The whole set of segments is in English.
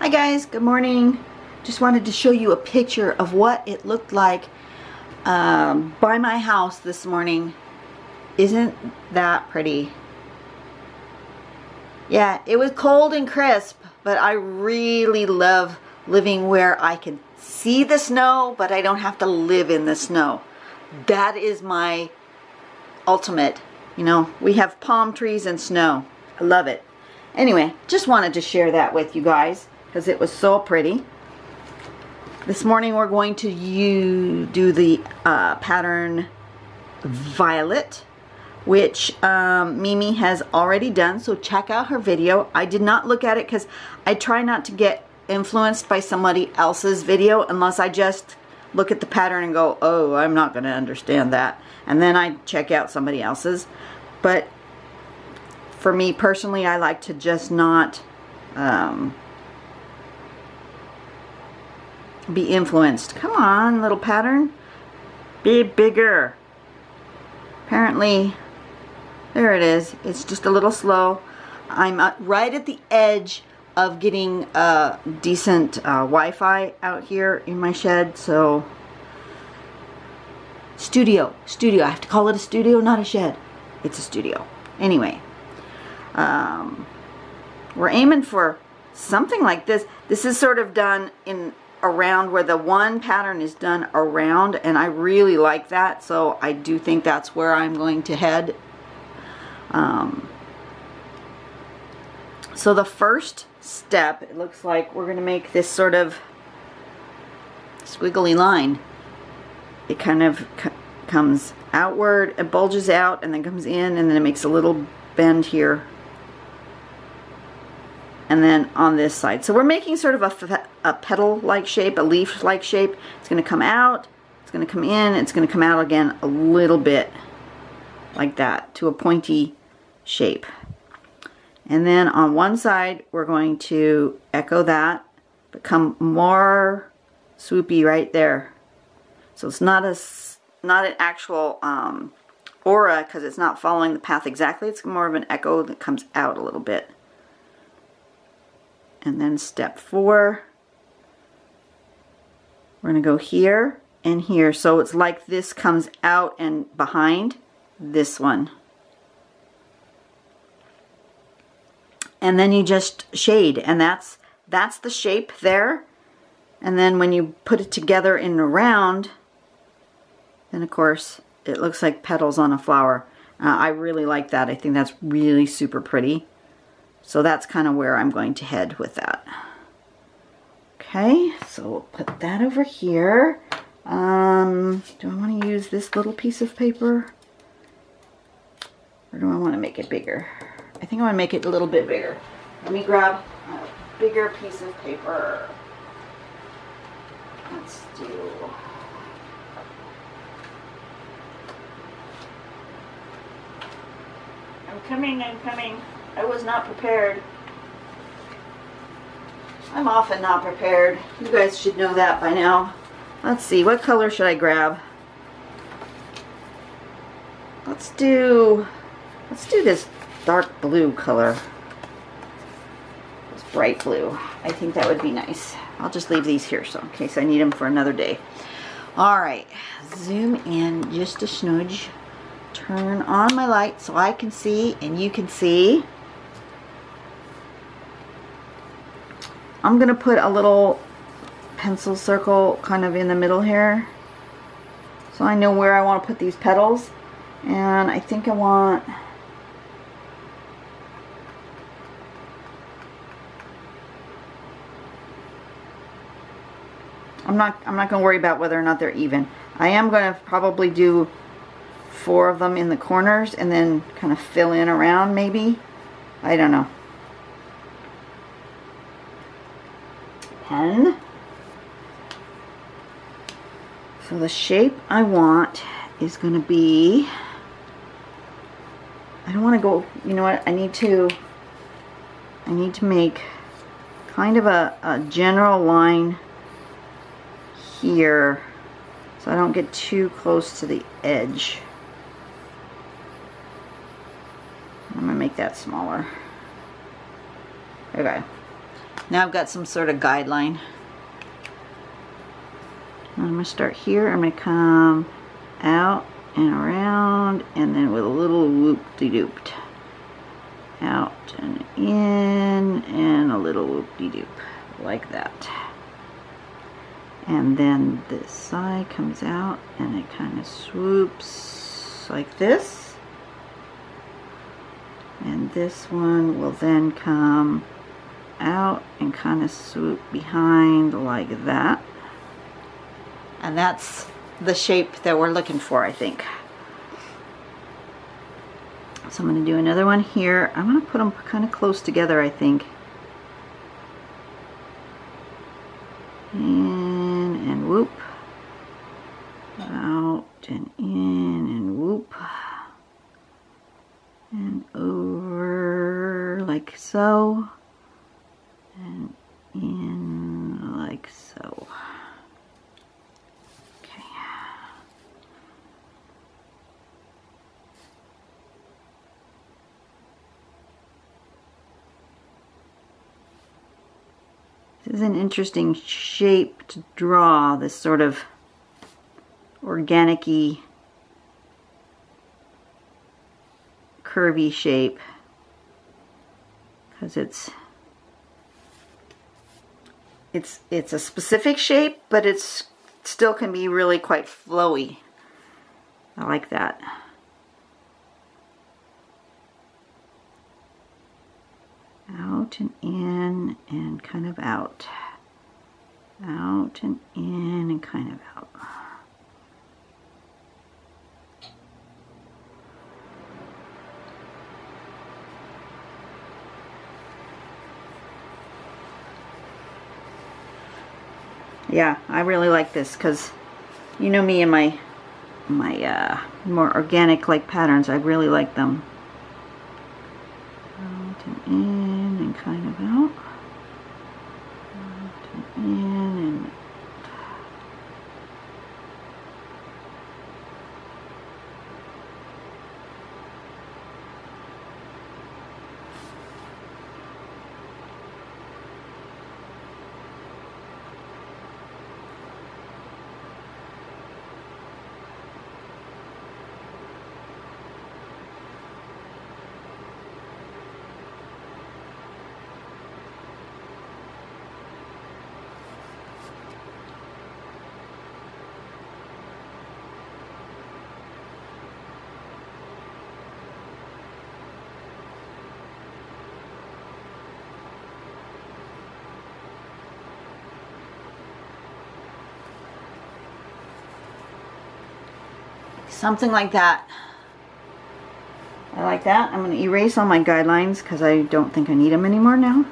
Hi guys, good morning. Just wanted to show you a picture of what it looked like by my house this morning. Isn't that pretty? Yeah, it was cold and crisp, but I really love living where I can see the snow, but I don't have to live in the snow. That is my ultimate. You know, we have palm trees and snow. I love it. Anyway, just wanted to share that with you guys because it was so pretty. This morning we're going to do the pattern Violet, which Mimi has already done, so check out her video. I did not look at it because I try not to get influenced by somebody else's video unless I just look at the pattern and go, oh, I'm not going to understand that, and then I check out somebody else's. But for me personally, I like to just not be influenced. Come on, little pattern, be bigger. Apparently, there it is. It's just a little slow. I'm right at the edge of getting decent Wi-Fi out here in my shed, so studio. I have to call it a studio, not a shed. It's a studio. Anyway, we're aiming for something like this. This is sort of done in around where the one pattern is done around, and I really like that, so I do think that's where I'm going to head. So the first step, it looks like we're going to make this sort of squiggly line. It kind of comes outward, it bulges out, and then comes in, and then it makes a little bend here, and then on this side. So we're making sort of a petal-like shape, a leaf-like shape. It's going to come out, it's going to come in, it's going to come out again a little bit like that to a pointy shape. And then on one side we're going to echo that, become more swoopy right there. So it's not an actual aura because it's not following the path exactly. It's more of an echo that comes out a little bit. And then step 4, we're going to go here and here. So it's like this comes out and behind this one. And then you just shade, and that's the shape there. And then when you put it together in a round, then of course it looks like petals on a flower. I really like that. I think that's really super pretty. So that's kind of where I'm going to head with that. Okay, so we'll put that over here. Do I want to use this little piece of paper? Or do I want to make it bigger? I think I want to make it a little bit bigger. Let me grab a bigger piece of paper. Let's do... I'm coming. I was not prepared. I'm often not prepared. You guys should know that by now. Let's see, what color should I grab? Let's do this dark blue color. This bright blue. I think that would be nice. I'll just leave these here so in case I need them for another day. Alright, zoom in just a smidge. Turn on my light so I can see and you can see. I'm going to put a little pencil circle kind of in the middle here so I know where I want to put these petals, and I think I want I'm not going to worry about whether or not they're even. I am going to probably do 4 of them in the corners and then kind of fill in around maybe. I don't know. Pen. So the shape I want is going to be, I don't want to go, you know what, I need to make kind of a general line here so I don't get too close to the edge. I'm going to make that smaller. Okay. Now I've got some sort of guideline. I'm going to start here. I'm going to come out and around, and then with a little whoop-de-doop. Out and in, and a little whoop-de-doop, like that. And then this side comes out, and it kind of swoops like this. And this one will then come out and kind of swoop behind like that. And that's the shape that we're looking for, I think. So I'm going to do another one here. I'm going to put them kind of close together, I think. In and whoop. Out and in and whoop. And over like so. And in like so. Okay. This is an interesting shape to draw, this sort of organic-y, curvy shape, because it's a specific shape, but it's still can be really quite flowy. I like that. Out and in and kind of out. Out and in and kind of out. Yeah, I really like this because you know me and my more organic like patterns. I really like them. Out and in and kind of out. Out and in and something like that. I like that. I'm going to erase all my guidelines because I don't think I need them anymore now.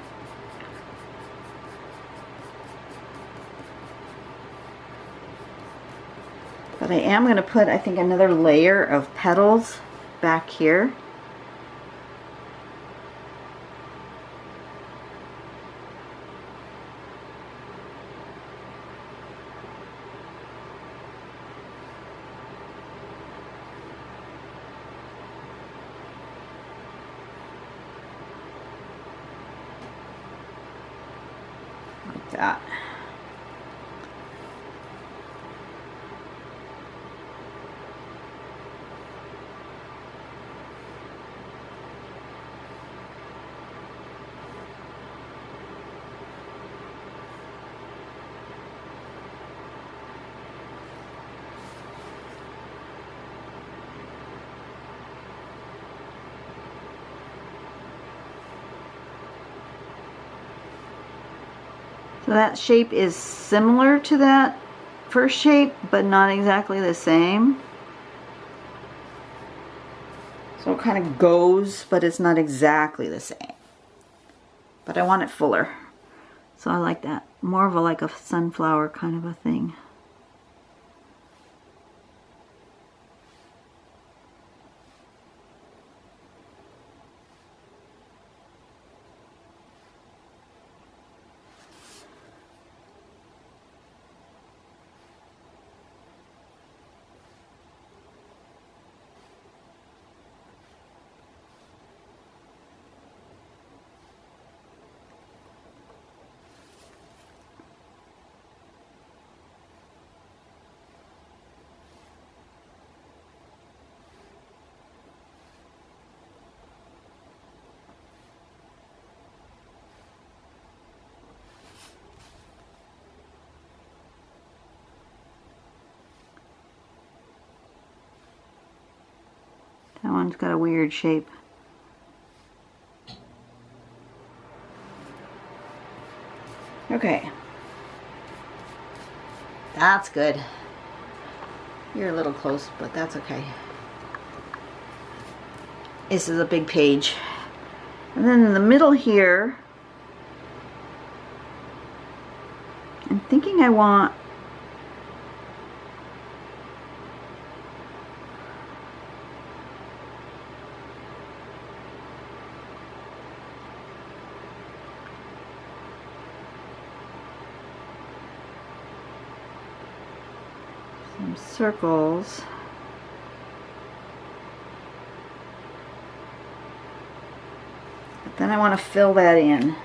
But I am going to put, I think, another layer of petals back here. Like that. So that shape is similar to that first shape, but not exactly the same. So it kind of goes, but it's not exactly the same. But I want it fuller. So I like that. More of a like a sunflower kind of a thing. one's got a weird shape. Okay. That's good. You're a little close, but that's okay. This is a big page. And then in the middle here, I'm thinking I want some circles. But then I want to fill that in.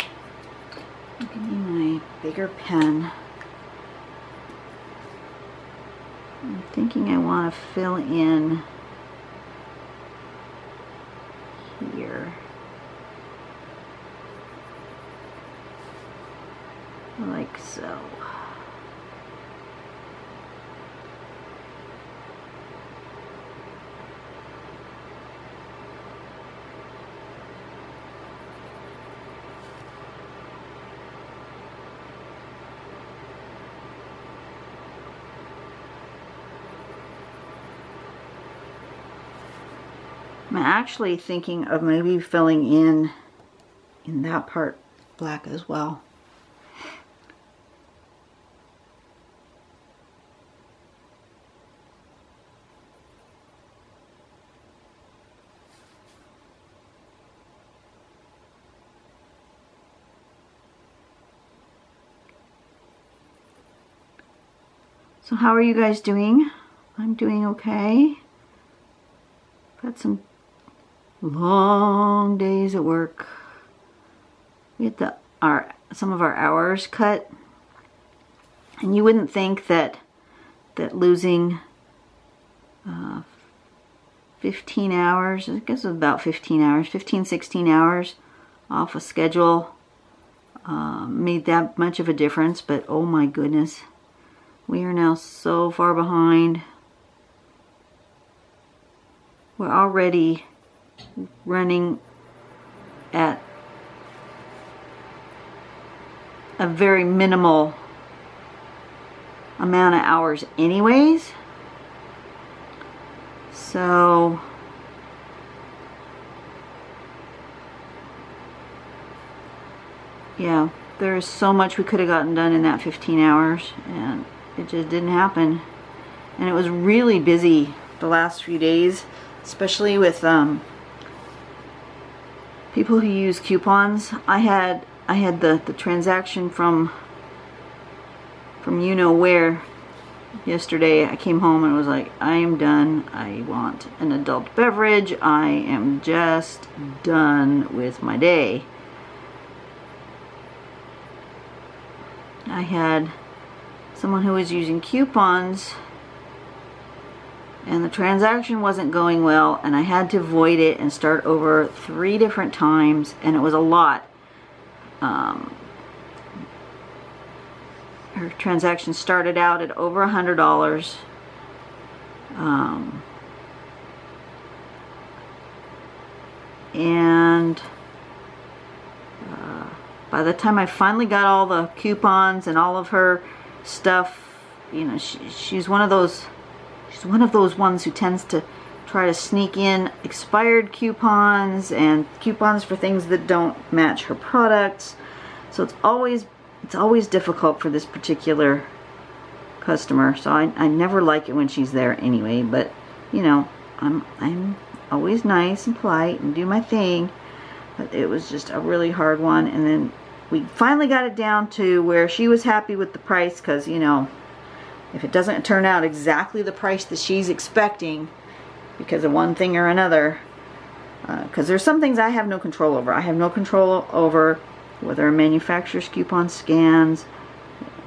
Give me my bigger pen. I'm thinking I want to fill in here. Like so. I'm actually thinking of maybe filling in that part black as well. So how are you guys doing? I'm doing okay. Got some long days at work. We had some of our hours cut, and you wouldn't think that losing 15 hours, I guess it was about 15 hours, 15, 16 hours off a schedule made that much of a difference. But oh my goodness, we are now so far behind. We're already running at a very minimal amount of hours anyways. So yeah, there's so much we could have gotten done in that 15 hours, and it just didn't happen. And it was really busy the last few days, especially with people who use coupons. I had the transaction from you know where yesterday. I came home and was like, I am done. I want an adult beverage. I am just done with my day. I had someone who was using coupons, and the transaction wasn't going well, and I had to void it and start over 3 different times, and it was a lot. Her transaction started out at over $100. And by the time I finally got all the coupons and all of her stuff, you know, she's one of those ones who tends to try to sneak in expired coupons and coupons for things that don't match her products. So it's always difficult for this particular customer. So I never like it when she's there anyway, but you know, I'm always nice and polite and do my thing. But it was just a really hard one, and then we finally got it down to where she was happy with the price, because you know, if it doesn't turn out exactly the price that she's expecting because of one thing or another, because there's some things I have no control over. I have no control over whether a manufacturer's coupon scans,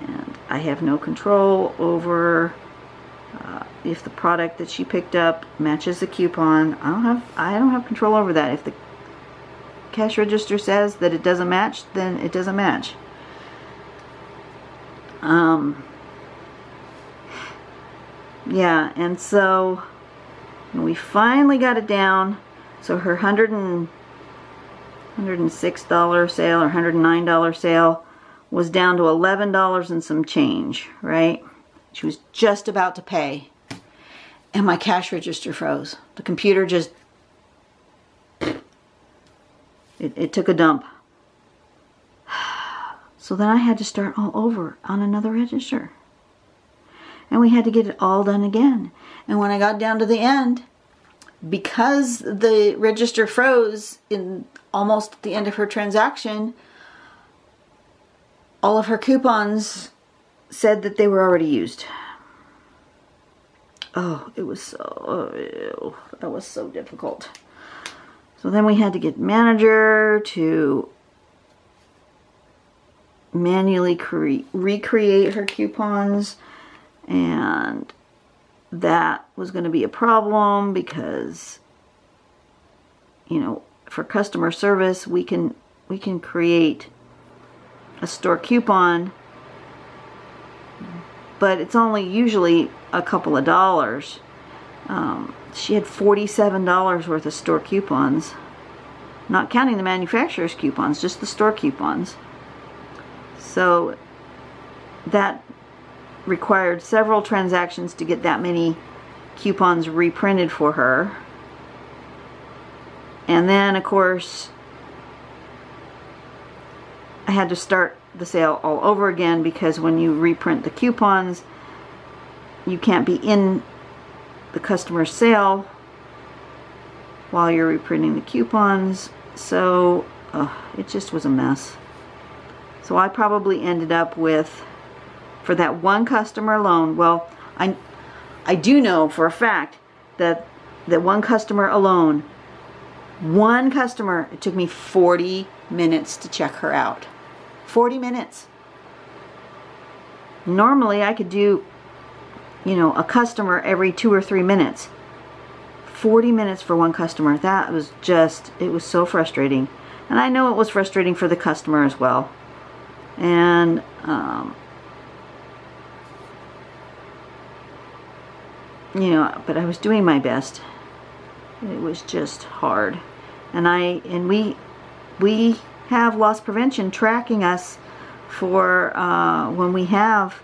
and I have no control over if the product that she picked up matches the coupon. I don't have control over that. If the cash register says that it doesn't match, then it doesn't match. Yeah, and so And we finally got it down. So her $106 sale or $109 sale was down to $11 and some change, right? She was just about to pay. And my cash register froze. The computer just, it took a dump. So then I had to start all over on another register. And we had to get it all done again. And when I got down to the end, because the register froze in almost the end of her transaction, all of her coupons said that they were already used. Oh, it was so, that was so difficult. So then we had to get manager to manually recreate her coupons, and that was going to be a problem because, you know, for customer service we can create a store coupon, but it's only usually a couple of dollars. She had $47 worth of store coupons, not counting the manufacturer's coupons, just the store coupons. So that required several transactions to get that many coupons reprinted for her. And then, of course, I had to start the sale all over again, because when you reprint the coupons, you can't be in the customer's sale while you're reprinting the coupons. So it just was a mess. So I probably ended up with, for that one customer alone, well, I do know for a fact that one customer alone, one customer, it took me 40 minutes to check her out. 40 minutes. Normally I could do, you know, a customer every 2 or 3 minutes. 40 minutes for one customer. That was just, it was so frustrating. And I know it was frustrating for the customer as well. And you know, but I was doing my best. It was just hard. And we have loss prevention tracking us for when we have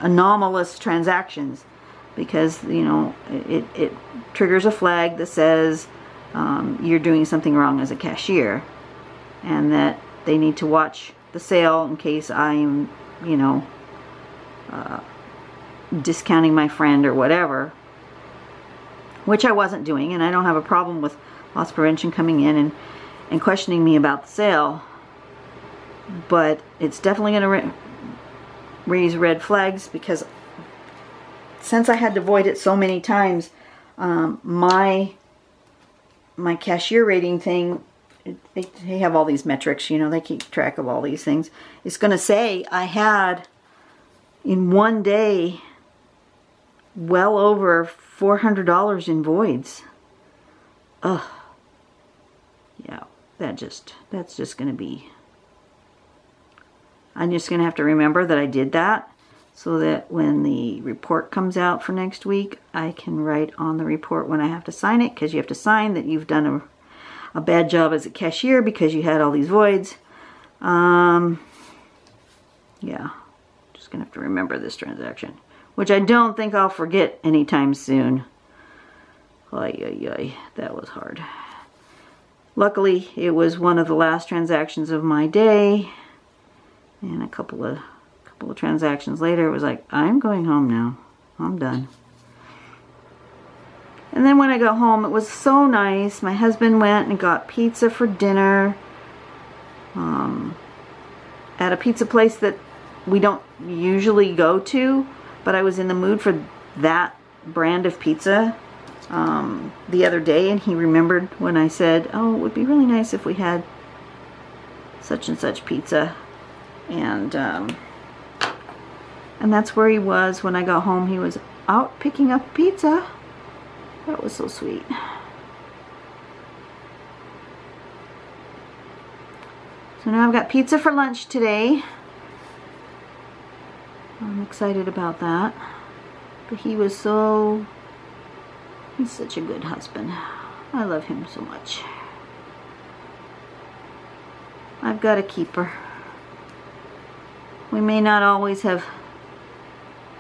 anomalous transactions, because, you know, it triggers a flag that says you're doing something wrong as a cashier, and that they need to watch the sale in case I'm, you know, discounting my friend or whatever, which I wasn't doing. And I don't have a problem with loss prevention coming in and questioning me about the sale, but it's definitely going to raise red flags, because since I had to void it so many times, my cashier rating thing, they have all these metrics, you know, they keep track of all these things. It's going to say I had in one day well over $400 in voids. Ugh. Yeah, that's just going to be, I'm just going to have to remember that I did that, so that when the report comes out for next week, I can write on the report when I have to sign it, because you have to sign that you've done a bad job as a cashier because you had all these voids. Yeah, just going to have to remember this transaction, which I don't think I'll forget anytime soon. Ay, ay, ay, that was hard. Luckily, it was one of the last transactions of my day, and a couple of transactions later, it was like, I'm going home now. I'm done. And then when I got home, it was so nice. My husband went and got pizza for dinner at a pizza place that we don't usually go to, but I was in the mood for that brand of pizza the other day, and he remembered when I said, oh, it would be really nice if we had such and such pizza. And that's where he was when I got home. He was out picking up pizza. That was so sweet. So now I've got pizza for lunch today. I'm excited about that. But he was so He's such a good husband. I love him so much. I've got a keeper. We may not always have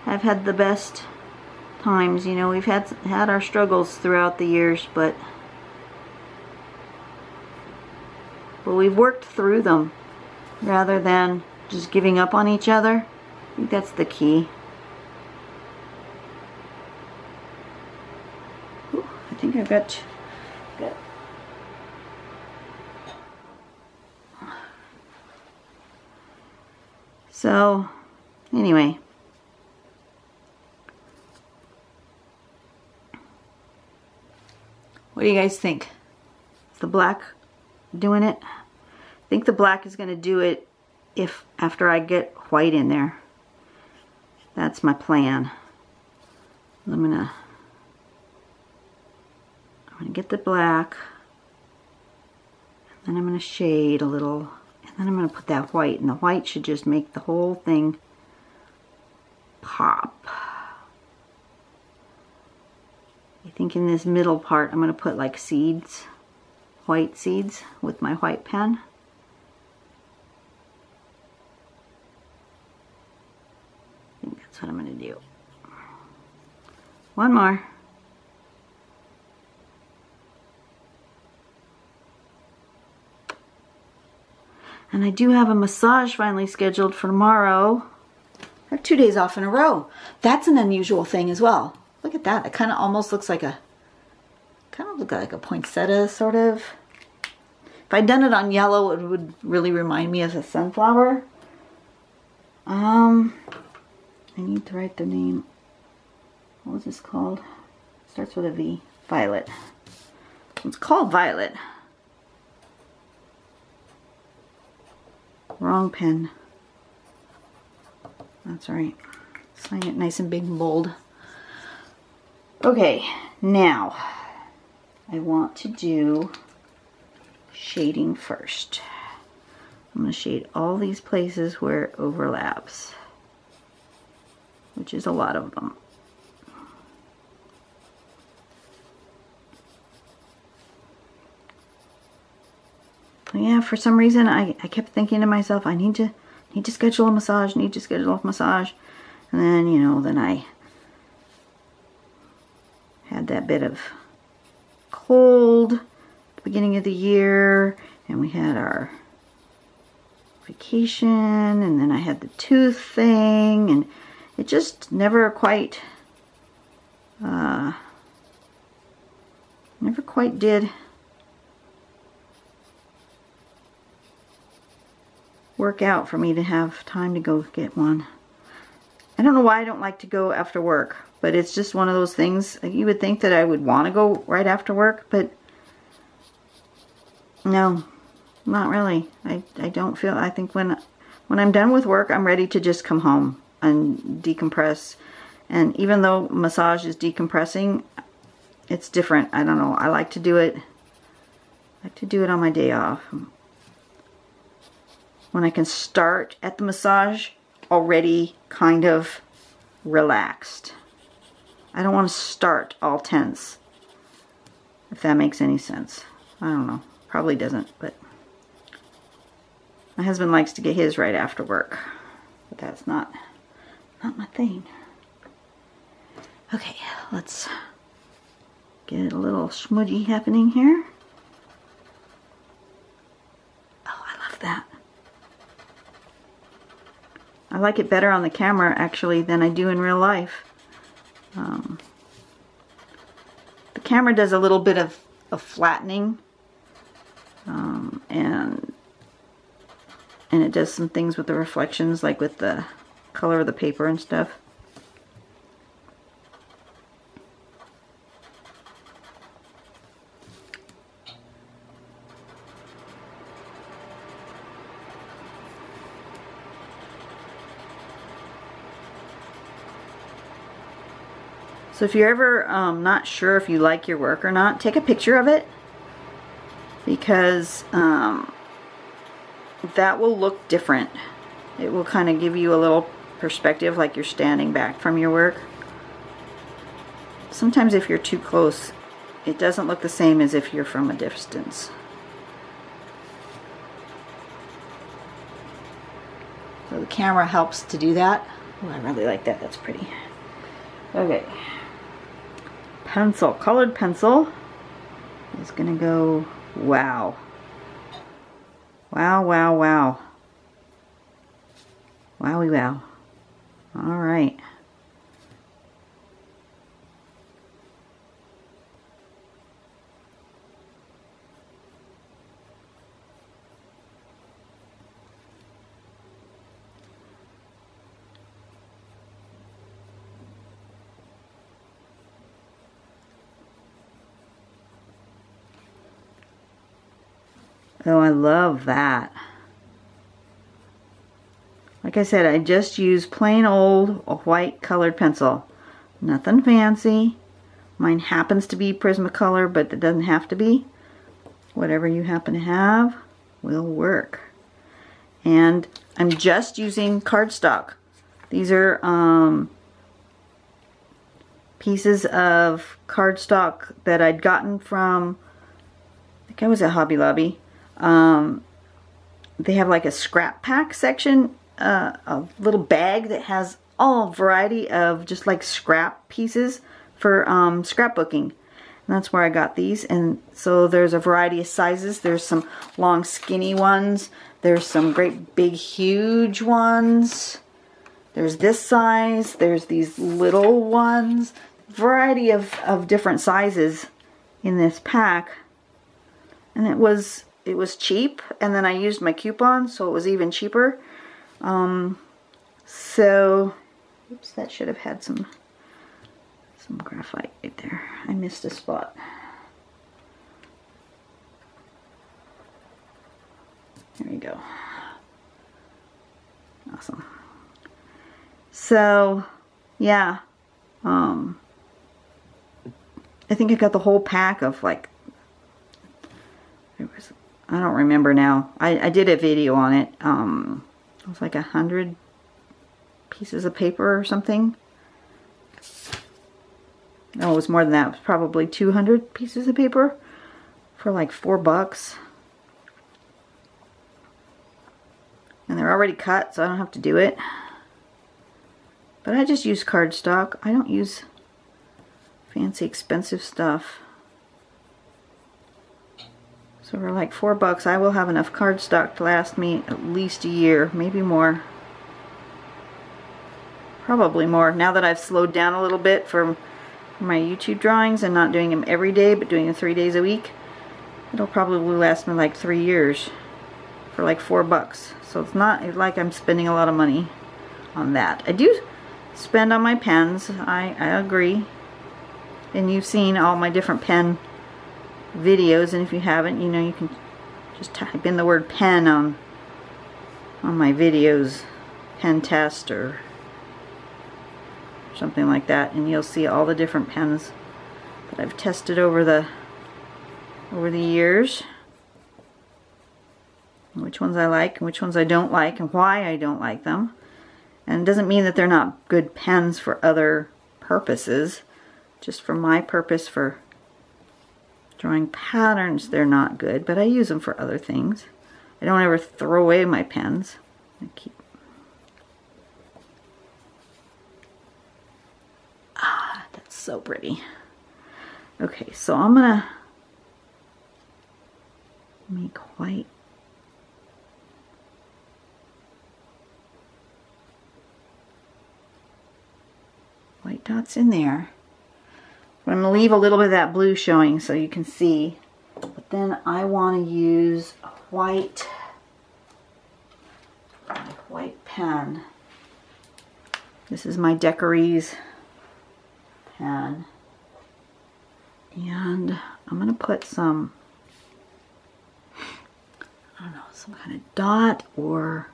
had the best times, you know. We've had our struggles throughout the years, but we've worked through them rather than just giving up on each other. I think that's the key. Ooh, I think I've got so anyway, what do you guys think? Is the black doing it? I think the black is going to do it if after I get white in there. That's my plan. I'm gonna get the black, and then I'm gonna shade a little, and then I'm gonna put that white, and the white should just make the whole thing pop. I think in this middle part I'm gonna put like seeds, white seeds with my white pen. I think that's what I'm going to do. One more. And I do have a massage finally scheduled for tomorrow. I have 2 days off in a row. That's an unusual thing as well. Look at that. It kind of almost looks like a poinsettia sort of. If I'd done it on yellow, it would really remind me of a sunflower. I need to write the name. What was this called? It starts with a V. Violet. It's called Violet. Wrong pen. That's right. Sign it nice and big and bold. Okay, now I want to do shading first. I'm going to shade all these places where it overlaps, which is a lot of them. Yeah, for some reason I kept thinking to myself, I need to schedule a massage, and then, you know, then I had that bit of cold at the beginning of the year, and we had our vacation, and then I had the tooth thing, and it just never quite did work out for me to have time to go get one. I don't know why I don't like to go after work, but it's just one of those things. You would think that I would want to go right after work, but no, not really. I don't feel, I think when I'm done with work, I'm ready to just come home and decompress. And even though massage is decompressing, it's different. I don't know. I like to do it on my day off, when I can start at the massage already kind of relaxed. I don't want to start all tense, if that makes any sense. I don't know. Probably doesn't, but my husband likes to get his right after work, but that's not my thing. Okay, let's get a little smudgy happening here. Oh, I love that. I like it better on the camera, actually, than I do in real life. The camera does a little bit of flattening, and it does some things with the reflections, like with the color of the paper and stuff. So if you're ever not sure if you like your work or not, take a picture of it, because that will look different. It will kind of give you a little perspective, like you're standing back from your work. sometimes if you're too close, it doesn't look the same as if you're from a distance. So the camera helps to do that. Oh, I really like that. That's pretty. Okay. Pencil, colored pencil is gonna go, wow. Wow, wow, wow. Wowie wow. All right. Oh, I love that. Like I said, I just use plain old white colored pencil. Nothing fancy. Mine happens to be Prismacolor, but it doesn't have to be. Whatever you happen to have will work. And I'm just using cardstock. These are pieces of cardstock that I'd gotten from, I think I was at Hobby Lobby. They have like a scrap pack section, a little bag that has all variety of just like scrap pieces for scrapbooking. And that's where I got these. And so there's a variety of sizes. There's some long skinny ones. There's some great big huge ones. There's this size. There's these little ones. Variety of different sizes in this pack. And it was cheap, and then I used my coupon, so it was even cheaper. So, oops, that should have had some graphite right there. I missed a spot. There you go. Awesome. So, yeah. I think I got the whole pack of like, I don't remember now. I did a video on it. It was like 100 pieces of paper or something. No, it was more than that. It was probably 200 pieces of paper for like $4. And they're already cut, so I don't have to do it. But I just use cardstock. I don't use fancy expensive stuff. So for like $4, I will have enough cardstock to last me at least a year, maybe more. Probably more. Now that I've slowed down a little bit for my YouTube drawings and not doing them every day, but doing them 3 days a week, it'll probably last me like 3 years for like $4. So it's not like I'm spending a lot of money on that. I do spend on my pens, I agree. And you've seen all my different pen videos, and if you haven't, you know, you can just type in the word pen on my videos, pen test or something like that, and you'll see all the different pens that I've tested over the years, and which ones I like and which ones I don't like and why I don't like them. And it doesn't mean that they're not good pens for other purposes. Just for my purpose for drawing patterns, they're not good, but I use them for other things. I don't ever throw away my pens. I keep. Ah, that's so pretty. Okay, so I'm gonna make white dots in there. I'm going to leave a little bit of that blue showing so you can see. But then I want to use a white pen. This is my Decories pen. And I'm going to put some, I don't know, some kind of dot or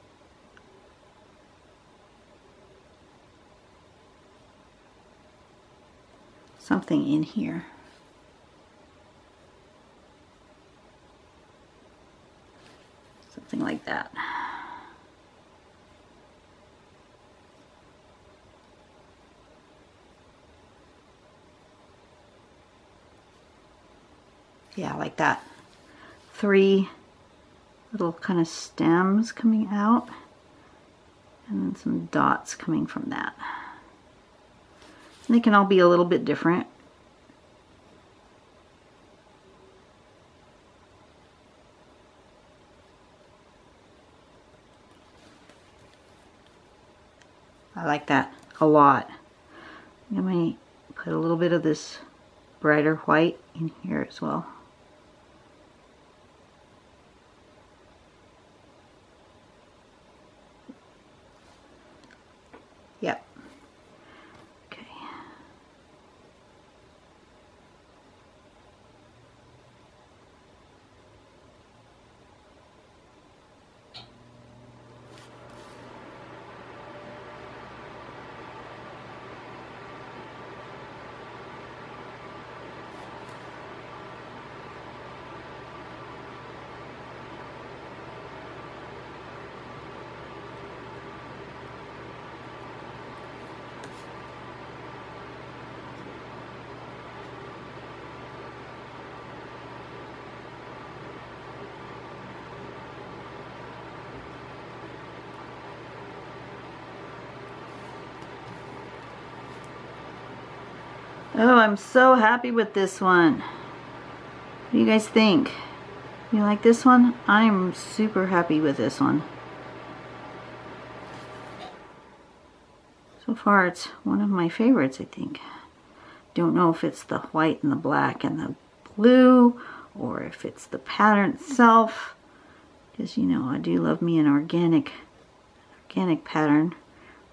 something in here. Something like that. Yeah, like that. 3 little kind of stems coming out, and then some dots coming from that. And they can all be a little bit different. I like that a lot. I'm going to put a little bit of this brighter white in here as well. Yep. Okay. Oh, I'm so happy with this one. What do you guys think? You like this one? I'm super happy with this one. So far it's one of my favorites, I think. Don't know if it's the white and the black and the blue, or if it's the pattern itself. Because, you know, I do love me an organic pattern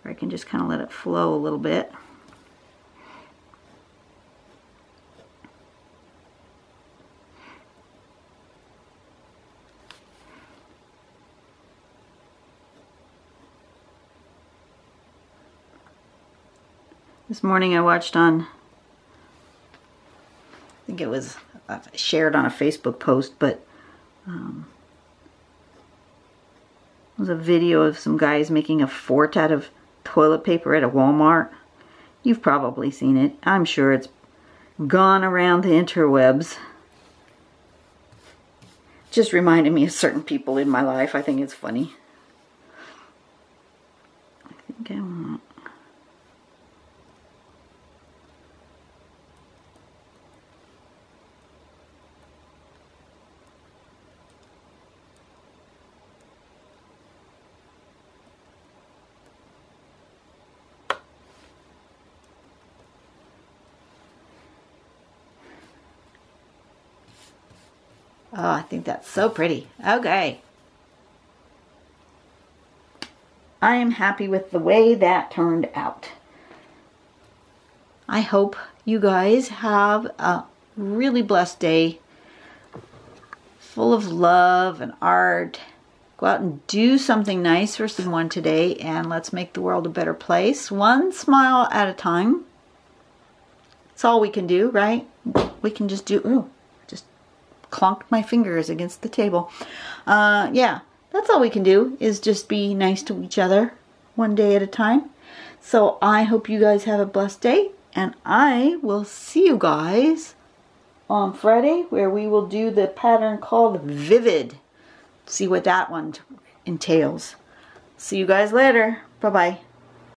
where I can just kind of let it flow a little bit. This morning I watched on, I think it was shared on a Facebook post, but it was a video of some guys making a fort out of toilet paper at a Walmart. You've probably seen it. I'm sure it's gone around the interwebs. Just reminded me of certain people in my life. I think it's funny. I think I want... Oh, I think that's so pretty. Okay. I am happy with the way that turned out. I hope you guys have a really blessed day, full of love and art. Go out and do something nice for someone today, and let's make the world a better place, one smile at a time. That's all we can do, right? We can just do... Ooh, just clonked my fingers against the table. Yeah, that's all we can do, is just be nice to each other one day at a time. So I hope you guys have a blessed day, and I will see you guys on Friday, where we will do the pattern called Vivid. See what that one entails. See you guys later. Bye-bye.